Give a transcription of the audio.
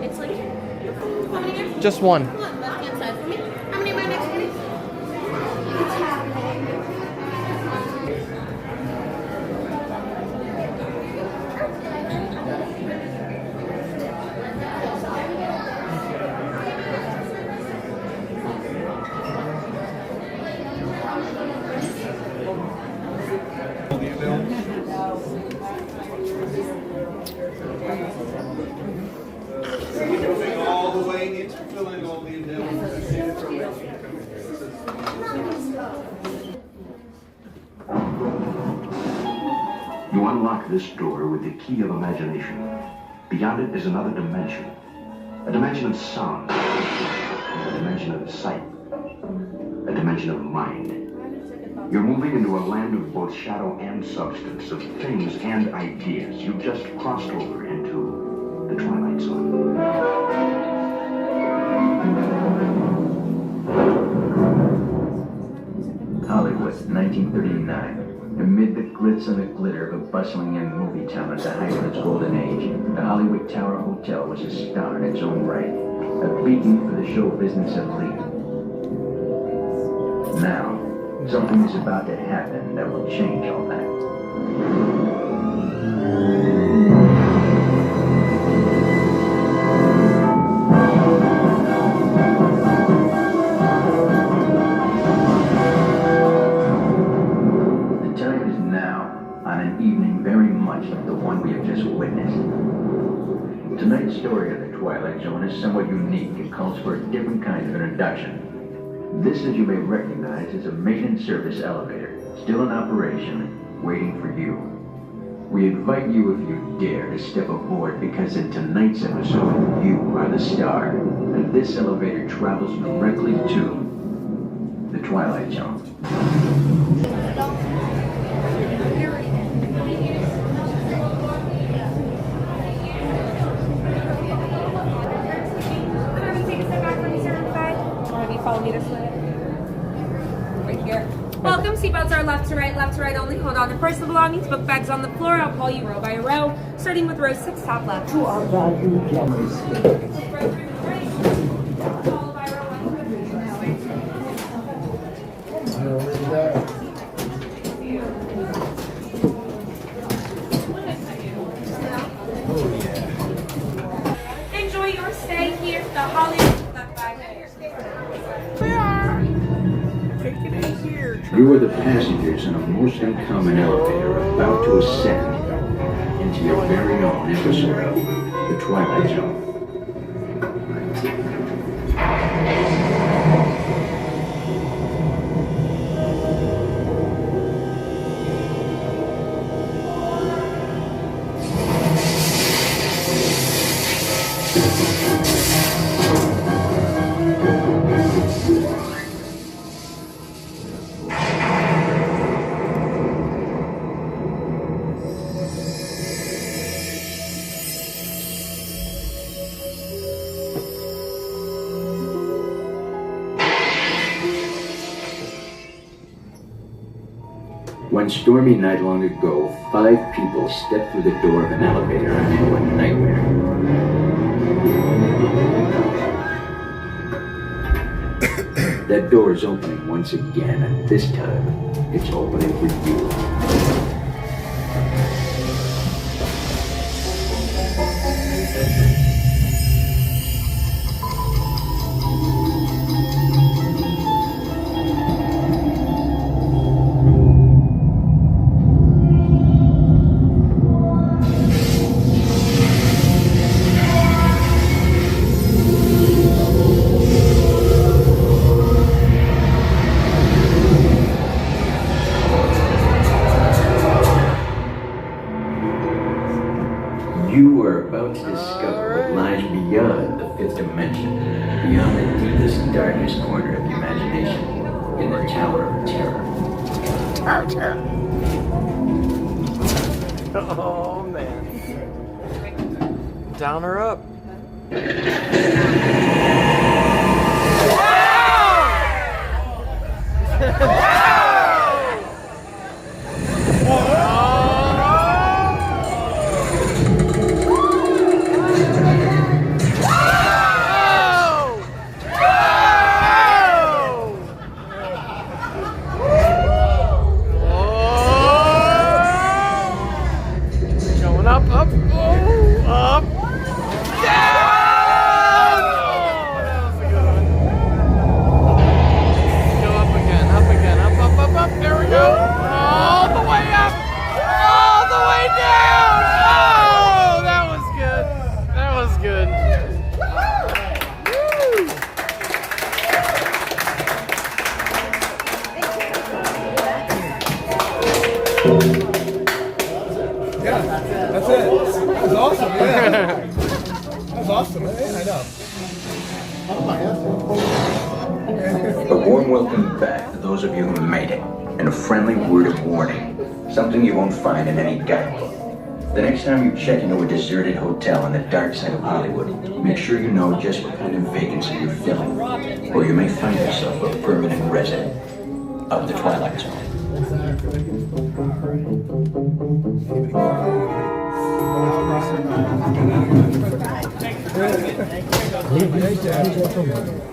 It's like how many? Just one. Left hand side for me. How many am I next to? All the way, it's fulfilling all the You unlock this door with the key of imagination. Beyond it is another dimension. A dimension of sound. A dimension of sight. A dimension of mind. You're moving into a land of both shadow and substance, of things and ideas. You've just crossed over into the Twilight Zone. Hollywood, 1939. Amid the glitz and the glitter of a bustling young movie town at the height of its golden age, the Hollywood Tower Hotel was a star in its own right, a beacon for the show business elite. Now, something is about to happen that will change all that. Tonight's story of the Twilight Zone is somewhat unique and calls for a different kind of introduction. This, as you may recognize, is a maintenance service elevator, still in operation, waiting for you. We invite you, if you dare, to step aboard, because in tonight's episode, you are the star, and this elevator travels directly to the Twilight Zone. Follow me this way. Right here. Welcome. Seatbelts are left to right only. Hold on to personal belongings. Book bags on the floor. I'll call you row by row, starting with row 6, top left. To our valued guests. Followed by row 1. Enjoy your stay here. The Hollywood. You are the passengers in a most uncommon elevator about to ascend into your very own episode of the Twilight Zone. One stormy night long ago, 5 people stepped through the door of an elevator and into a nightmare. That door is opening once again, and this time, it's opening for you. You are about to discover what lies beyond the 5th dimension, beyond the deepest, darkest corner of your imagination, in the Tower of Terror. Oh man. Down or up? Wow! Yeah, that's it. That was awesome, yeah. That was awesome, yeah, I know. A warm welcome back to those of you who made it, and a friendly word of warning. Something you won't find in any guidebook. The next time you check into a deserted hotel on the dark side of Hollywood, make sure you know just what kind of vacancy you're filling, or you may find yourself a permanent resident of the Twilight Zone. Thank you.